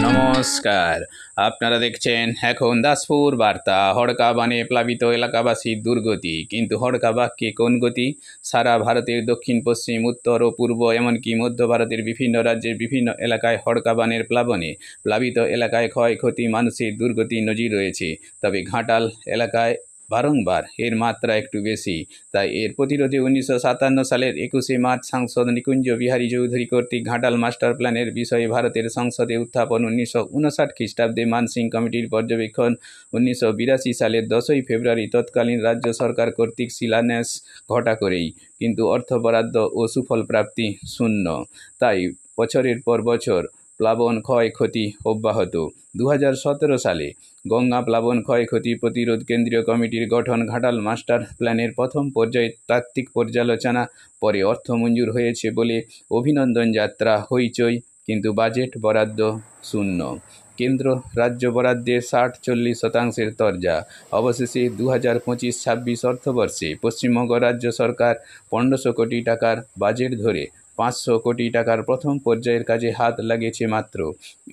নমস্কার, আপনারা দেখছেন এখন দাসপুর বার্তা। হড়কা বানে প্লাবিত এলাকাবাসীর দুর্গতি, কিন্তু হড়কা বাক্যে কোন গতি? সারা ভারতের দক্ষিণ, পশ্চিম, উত্তর ও পূর্ব, এমনকি মধ্য ভারতের বিভিন্ন রাজ্যের বিভিন্ন এলাকায় হড়কা বানের প্লাবনে প্লাবিত এলাকায় ক্ষয়ক্ষতি, মানুষের দুর্গতি নজির রয়েছে। তবে ঘাটাল এলাকায় বারংবার এর মাত্রা একটু বেশি। তাই এর প্রতিরোধে 1957 সালের 21শে মার্চ সাংসদ নিকুঞ্জ বিহারী চৌধুরী কর্তৃক ঘাটাল মাস্টার প্ল্যানের বিষয়ে ভারতের সংসদে উত্থাপন, 1959 খ্রিস্টাব্দে মানসিং কমিটির পর্যবেক্ষণ, 1982 সালের 10ই ফেব্রুয়ারি তৎকালীন রাজ্য সরকার কর্তৃক শিলান্যাস ঘটা করেই কিন্তু অর্থ বরাদ্দ ও সুফল প্রাপ্তি শূন্য। তাই বছরের পর বছর প্লাবন ক্ষয়ক্ষতি অব্যাহত। 2017 সালে গঙ্গা প্লাবন ক্ষয়ক্ষতি প্রতিরোধ কেন্দ্রীয় কমিটির গঠন, ঘাটাল মাস্টার প্ল্যানের প্রথম পর্যায়ে তাত্ত্বিক পর্যালোচনা, পরে অর্থ মঞ্জুর হয়েছে বলে অভিনন্দন যাত্রা, হইচই, কিন্তু বাজেট বরাদ্দ শূন্য। কেন্দ্র রাজ্য বরাদ্দের 60-40% তরজা। অবশেষে 2025-26 অর্থবর্ষে পশ্চিমবঙ্গ রাজ্য সরকার 1500 কোটি টাকার বাজেট ধরে 500 কোটি টাকার প্রথম পর্যায়ের কাজে হাত লাগিয়েছে মাত্র।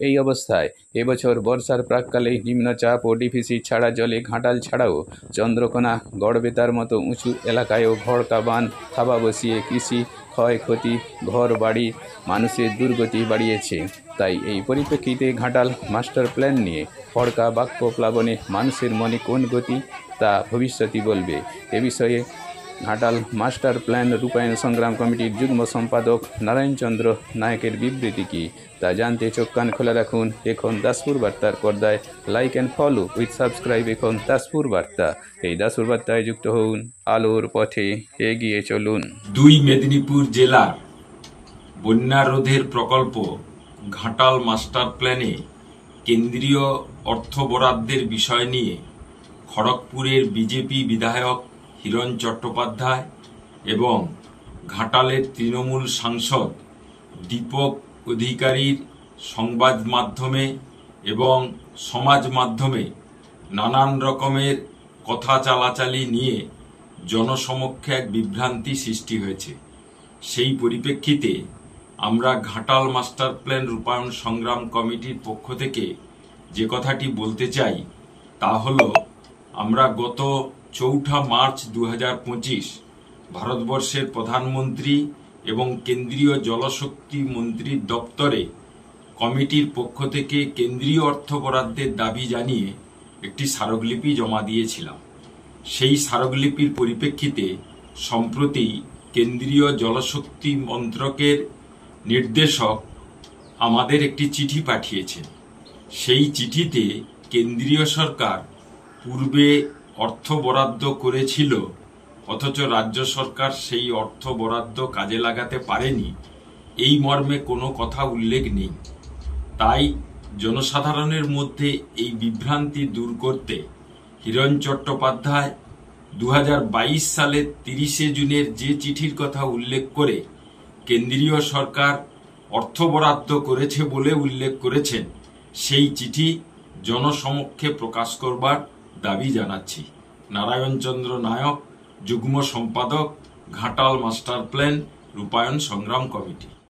এই অবস্থায় এবছর বর্ষার প্রাক্কালে নিম্নচাপ ও ডিভিসি ছাড়া জলে ঘাটাল ছাড়াও চন্দ্রকোনা, গড়বেতার মতো উঁচু এলাকায়ও ভড়কা বাঁধ থাবা বসিয়ে কৃষি ক্ষয়ক্ষতি, ঘর বাড়ি, মানুষের দুর্গতি বাড়িয়েছে। তাই এই পরিপ্রেক্ষিতে ঘাটাল মাস্টার প্ল্যান নিয়ে ভড়কা বাক্য প্লাবনে মানুষের মনে কোন গতি, তা ভবিষ্যতই বলবে। এ বিষয়ে ঘাটাল মাস্টার প্ল্যান রূপায়ণ সংগ্রাম কমিটির যুগ্ম সম্পাদক নারায়ণচন্দ্র নায়কের বিবৃতি কী, তা জানতে চোখ কান খোলা রাখুন এখন দাসপুর বার্তার পর্দায়। Like and follow with subscribe এখন দাসপুর বার্তা। এই দাসপুর বার্তায় যুক্ত হন, আলোর পথে এগিয়ে চলুন। মেদিনীপুর জেলার বন্যা রোধের প্রকল্প ঘাটাল মাস্টার প্ল্যানে কেন্দ্রীয় অর্থ বরাদ্দের বিষয় নিয়ে খড়গপুরের বিজেপি বিধায়ক হিরণ চট্টোপাধ্যায় এবং ঘাটালের তৃণমূল সাংসদ দীপক অধিকারীর সংবাদ মাধ্যমে এবং সমাজ মাধ্যমে নানান রকমের কথা চালাচালি নিয়ে জনসমক্ষে এক বিভ্রান্তি সৃষ্টি হয়েছে। সেই পরিপ্রেক্ষিতে আমরা ঘাটাল মাস্টার প্ল্যান রূপায়ণ সংগ্রাম কমিটির পক্ষ থেকে যে কথাটি বলতে চাই তা হলো, আমরা গত 4 মার্চ 2025 ভারতবর্ষের প্রধানমন্ত্রী এবং কেন্দ্রীয় জলশক্তি মন্ত্রীর দপ্তরে কমিটির পক্ষ থেকে কেন্দ্রীয় অর্থ বরাদ্দের দাবি জানিয়ে একটি স্মারকলিপি জমা দিয়েছিলাম। সেই স্মারকলিপির পরিপ্রেক্ষিতে সম্প্রতি কেন্দ্রীয় জলশক্তি মন্ত্রকের নির্দেশক আমাদের একটি চিঠি পাঠিয়েছেন। সেই চিঠিতে কেন্দ্রীয় সরকার পূর্বে অর্থ বরাদ্দ করেছিল, অথচ রাজ্য সরকার সেই অর্থ বরাদ্দ কাজে লাগাতে পারেনি, এই মর্মে কোনো কথা উল্লেখ নেই। তাই জনসাধারণের মধ্যে এই বিভ্রান্তি দূর করতে হিরণ চট্টোপাধ্যায় 2022 সালের 30শে জুনের যে চিঠির কথা উল্লেখ করে কেন্দ্রীয় সরকার অর্থ বরাদ্দ করেছে বলে উল্লেখ করেছেন, সেই চিঠি জনসমক্ষে প্রকাশ করবার দাবি জানাচ্ছি। নারায়ণচন্দ্র নায়ক, যুগ্ম সম্পাদক, ঘাটাল মাস্টার প্ল্যান রূপায়ণ সংগ্রাম কমিটি।